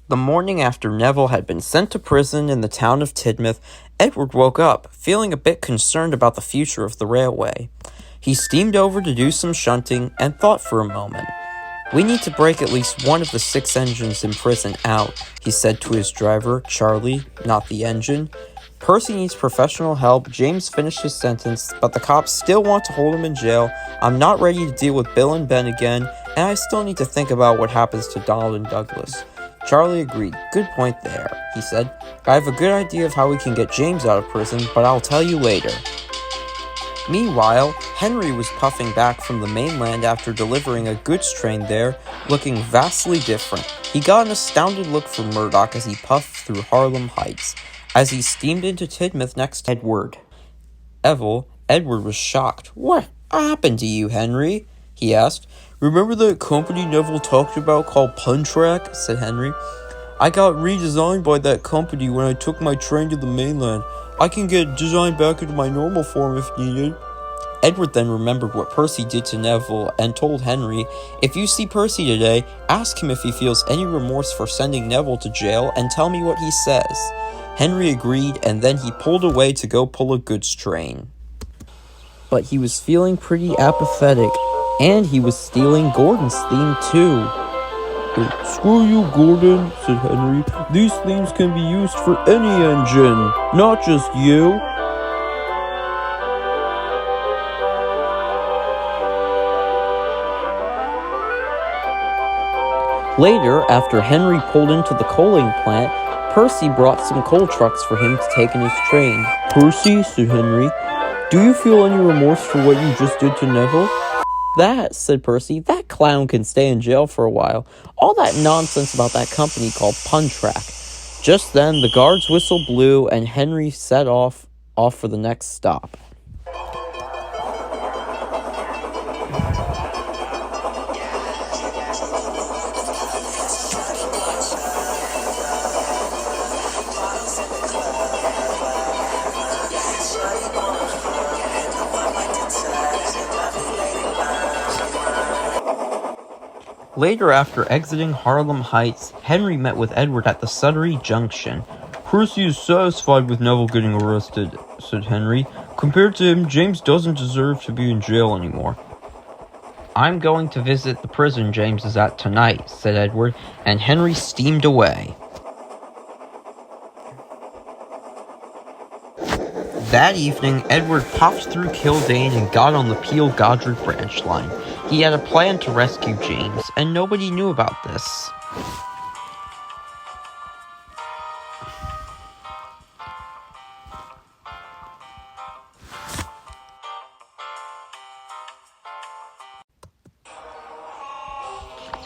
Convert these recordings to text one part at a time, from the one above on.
The morning after Neville had been sent to prison in the town of Tidmouth, Edward woke up, feeling a bit concerned about the future of the railway. He steamed over to do some shunting and thought for a moment. "We need to break at least one of the 6 engines in prison out," he said to his driver, Charlie, not the engine. "Percy needs professional help." James finished his sentence, "but the cops still want to hold him in jail. I'm not ready to deal with Bill and Ben again, and I still need to think about what happens to Donald and Douglas." Charlie agreed. "Good point there," he said. "I have a good idea of how we can get James out of prison, but I'll tell you later." Meanwhile, Henry was puffing back from the mainland after delivering a goods train there, looking vastly different. He got an astounded look from Murdoch as he puffed through Harlem Heights, as he steamed into Tidmouth next to Edward. Edward was shocked. "What happened to you, Henry?" he asked. "Remember that company Neville talked about called Puntrack?" said Henry. "I got redesigned by that company when I took my train to the mainland. I can get designed back into my normal form if needed." Edward then remembered what Percy did to Neville and told Henry, "If you see Percy today, ask him if he feels any remorse for sending Neville to jail and tell me what he says." Henry agreed, and then he pulled away to go pull a goods train. But he was feeling pretty apathetic, and he was stealing Gordon's theme too. "Screw you, Gordon," said Henry. "These themes can be used for any engine, not just you." Later, after Henry pulled into the coaling plant, Percy brought some coal trucks for him to take in his train. "Percy," said Henry, "do you feel any remorse for what you just did to Neville?" "That," said Percy, "that clown can stay in jail for a while. All that nonsense about that company called Puntrack." Just then, the guard's whistle blew, and Henry set off for the next stop. Later, after exiting Harlem Heights, Henry met with Edward at the Sudbury Junction. "Percy is satisfied with Neville getting arrested," said Henry. "Compared to him, James doesn't deserve to be in jail anymore." "I'm going to visit the prison James is at tonight," said Edward, and Henry steamed away. That evening, Edward popped through Kildane and got on the Peel-Godric branch line. He had a plan to rescue James, and nobody knew about this.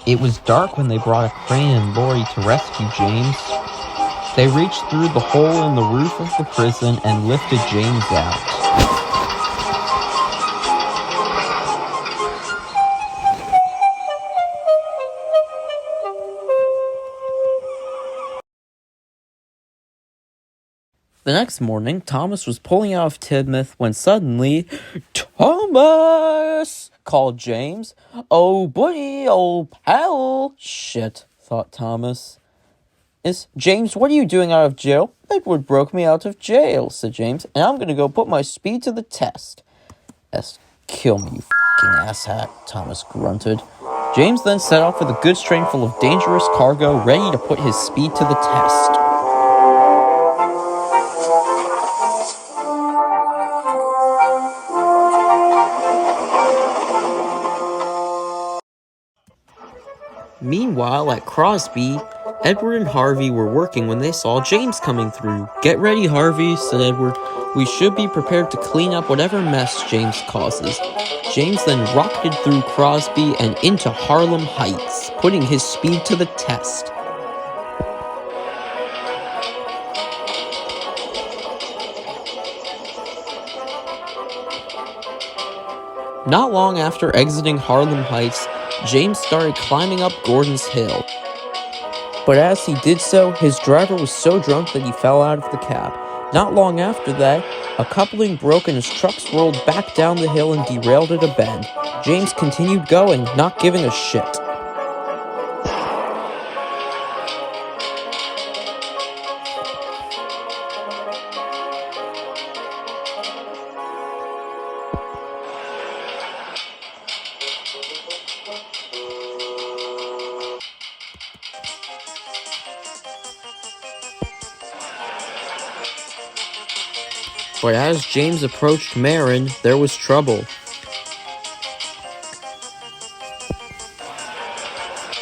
It was dark when they brought a crane and lorry to rescue James. They reached through the hole in the roof of the prison and lifted James out. The next morning, Thomas was pulling out of Tidmouth when suddenly, "Thomas!" called James. "Oh, buddy, old pal." "Shit," thought Thomas. "James, what are you doing out of jail?" "Edward broke me out of jail," said James, "and I'm going to go put my speed to the test." "Kill me, you f***ing asshat," Thomas grunted. James then set off with a goods train full of dangerous cargo, ready to put his speed to the test. Meanwhile, at Crosby, Edward and Harvey were working when they saw James coming through. "Get ready, Harvey," said Edward. "We should be prepared to clean up whatever mess James causes." James then rocketed through Crosby and into Harlem Heights, putting his speed to the test. Not long after exiting Harlem Heights, James started climbing up Gordon's Hill. But as he did so, his driver was so drunk that he fell out of the cab. Not long after that, a coupling broke and his trucks rolled back down the hill and derailed at a bend. James continued going, not giving a shit. But as James approached Marin, there was trouble.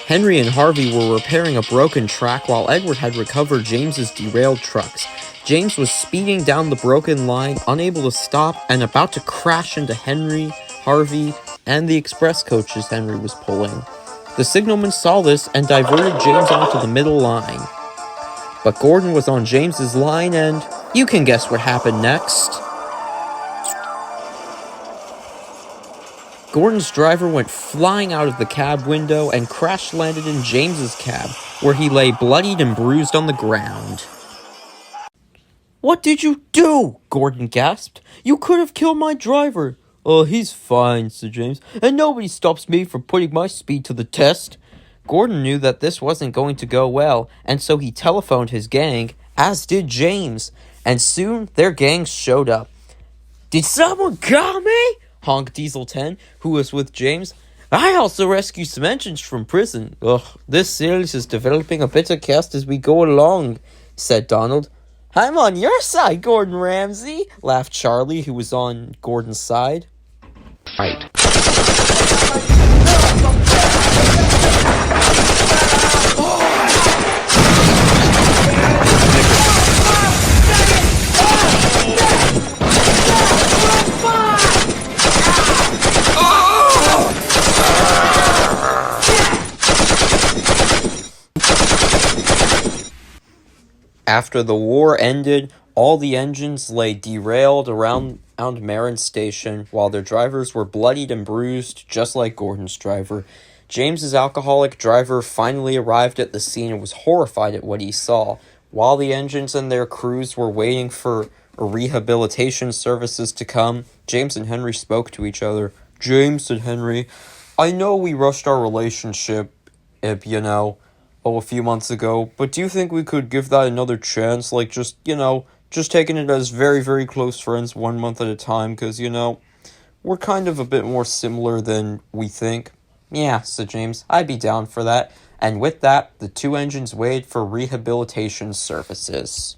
Henry and Harvey were repairing a broken track while Edward had recovered James's derailed trucks. James was speeding down the broken line, unable to stop, and about to crash into Henry, Harvey, and the express coaches Henry was pulling. The signalman saw this and diverted James onto the middle line. But Gordon was on James's line, and you can guess what happened next. Gordon's driver went flying out of the cab window and crash-landed in James's cab, where he lay bloodied and bruised on the ground. "What did you do?" Gordon gasped. "You could have killed my driver." "Oh, he's fine," said James, "and nobody stops me from putting my speed to the test." Gordon knew that this wasn't going to go well, and so he telephoned his gang, as did James, and soon their gangs showed up. "Did someone call me?" honked Diesel 10, who was with James. "I also rescued some engines from prison." "Ugh, this series is developing a bitter cast as we go along," said Donald. "I'm on your side, Gordon Ramsay," laughed Charlie, who was on Gordon's side. Fight. After the war ended, all the engines lay derailed around Marin Station, while their drivers were bloodied and bruised, just like Gordon's driver. James's alcoholic driver finally arrived at the scene and was horrified at what he saw. While the engines and their crews were waiting for rehabilitation services to come, James and Henry spoke to each other. "James," said Henry, "I know we rushed our relationship, a few months ago, but do you think we could give that another chance? Like, just taking it as very, very close friends 1 month at a time, because, we're kind of a bit more similar than we think." "Yeah," said James, "I'd be down for that." And with that, the two engines waited for rehabilitation services.